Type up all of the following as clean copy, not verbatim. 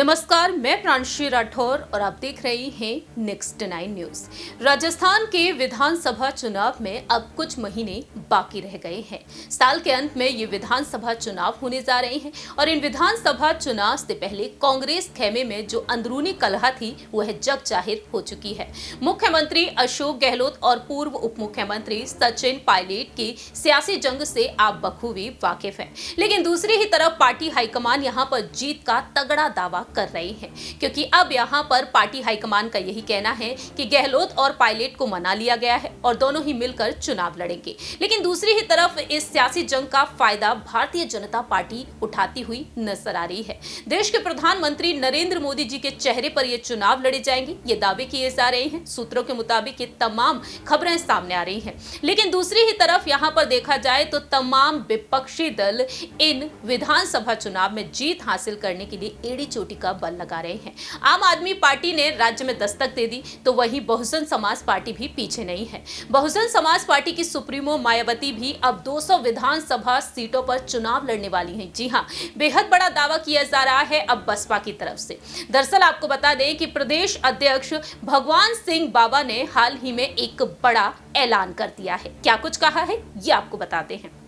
नमस्कार, मैं प्रांशी राठौर और आप देख रहे हैं नेक्स्ट 9 न्यूज। राजस्थान के विधानसभा चुनाव में अब कुछ महीने बाकी रह गए हैं। साल के अंत में ये विधानसभा चुनाव होने जा रहे हैं और इन विधानसभा चुनाव से पहले कांग्रेस खेमे में जो अंदरूनी कलह थी वह जग जाहिर हो चुकी है। मुख्यमंत्री अशोक गहलोत और पूर्व उप मुख्यमंत्री सचिन पायलट की सियासी जंग से आप बखूबी वाकिफ हैं, लेकिन दूसरी ही तरफ पार्टी हाईकमान यहाँ पर जीत का तगड़ा दावा कर रही है, क्योंकि अब यहां पर पार्टी हाईकमान का यही कहना है कि गहलोत और पायलट को मना लिया गया है और दोनों ही मिलकर चुनाव लड़ेंगे। लेकिन दूसरी ही तरफ इस सियासी जंग का फायदा भारतीय जनता पार्टी उठाती हुई नजर आ रही है। देश के प्रधानमंत्री नरेंद्र मोदी जी के चेहरे पर ये चुनाव लड़े जाएंगे, ये दावे किए जा रहे हैं। सूत्रों के मुताबिक ये तमाम खबरें सामने आ रही हैं। लेकिन दूसरी ही तरफ यहां पर देखा जाए तो तमाम विपक्षी दल इन विधानसभा चुनाव में जीत हासिल करने के लिए एड़ी चोटी का बल लगा रहे हैं। आम आदमी पार्टी ने राज्य में दस्तक दे दी तो वहीं बहुजन समाज पार्टी भी पीछे नहीं है। बहुजन समाज पार्टी की सुप्रीमो मायावती भी अब 200 विधानसभा सीटों पर चुनाव लड़ने वाली हैं। जी हां, बेहद बड़ा दावा किया जा रहा है अब बसपा की तरफ से। दरअसल आपको बता दें कि प्रदेश अध्यक्ष भगवान सिंह बाबा ने हाल ही में एक बड़ा ऐलान कर दिया है। क्या कुछ कहा है ये आपको बताते हैं।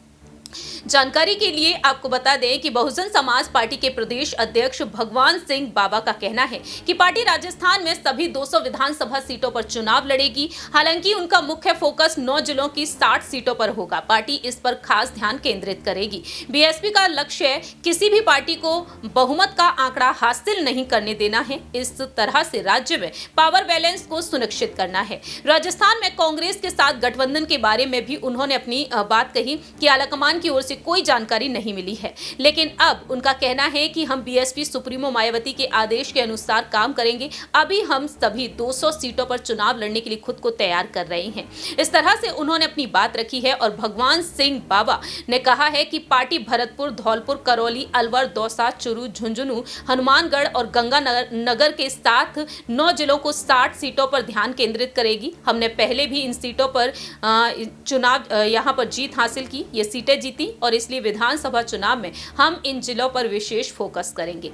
जानकारी के लिए आपको बता दें कि बहुजन समाज पार्टी के प्रदेश अध्यक्ष भगवान सिंह बाबा का कहना है कि पार्टी राजस्थान में सभी 200 विधानसभा सीटों पर चुनाव लड़ेगी। हालांकि उनका मुख्य फोकस 9 जिलों की 60 सीटों पर होगा। पार्टी इस पर खास ध्यान केंद्रित करेगी। बीएसपी का लक्ष्य किसी भी पार्टी को बहुमत का आंकड़ा हासिल नहीं करने देना है। इस तरह से राज्य में पावर बैलेंस को सुनिश्चित करना है। राजस्थान में कांग्रेस के साथ गठबंधन के बारे में भी उन्होंने अपनी बात कही कि आलाकमान की ओर से कोई जानकारी नहीं मिली है, लेकिन अब उनका कहना है कि हम बीएसपी सुप्रीमो मायावती के आदेश के अनुसार काम करेंगे। अभी हम सभी 200 सीटों पर चुनाव लड़ने के लिए खुद को तैयार कर रहे हैं। इस तरह से उन्होंने अपनी बात रखी है और भगवान सिंह बाबा ने कहा है कि पार्टी भरतपुर, धौलपुर, करौली, अलवर, दौसा, चुरू, झुंझुनू, हनुमानगढ़ और गंगानगर के साथ 9 जिलों को 60 सीटों पर ध्यान केंद्रित करेगी। हमने पहले भी इन सीटों पर चुनाव यहाँ पर जीत हासिल की, ये सीटें जीती और इसलिए विधानसभा चुनाव में हम इन जिलों पर विशेष फोकस करेंगे।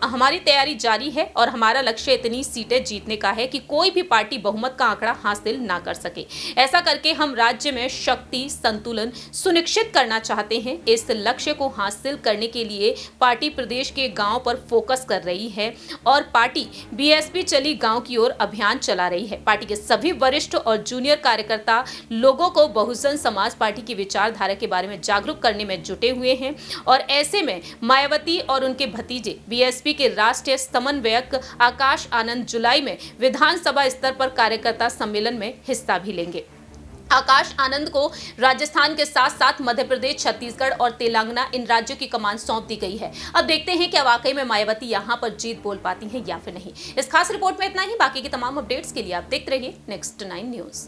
हमारी तैयारी जारी है और हमारा लक्ष्य इतनी सीटें जीतने का है कि कोई भी पार्टी बहुमत का आंकड़ा हासिल ना कर सके। ऐसा करके हम राज्य में शक्ति संतुलन सुनिश्चित करना चाहते हैं। इस लक्ष्य को हासिल करने के लिए पार्टी प्रदेश के गांव पर फोकस कर रही है और पार्टी बीएसपी चली गांव की ओर अभियान चला रही है। पार्टी के सभी वरिष्ठ और जूनियर कार्यकर्ता लोगों को बहुजन समाज पार्टी की विचारधारा के बारे में जागरूक करने में जुटे हुए हैं और ऐसे में मायावती और उनके भतीजे बीएसपी के राष्ट्रीय समन्वयक आकाश आनंद जुलाई में विधानसभा स्तर पर कार्यकर्ता सम्मेलन में हिस्सा भी लेंगे। आकाश आनंद को राजस्थान के साथ साथ मध्य प्रदेश, छत्तीसगढ़ और तेलंगाना इन राज्यों की कमान सौंप दी गई है। अब देखते हैं क्या वाकई में मायावती यहां पर जीत बोल पाती हैं या फिर नहीं। इस खास रिपोर्ट में इतना ही। बाकी की तमाम अपडेट्स के लिए आप देखते रहिए नेक्स्ट 9 न्यूज।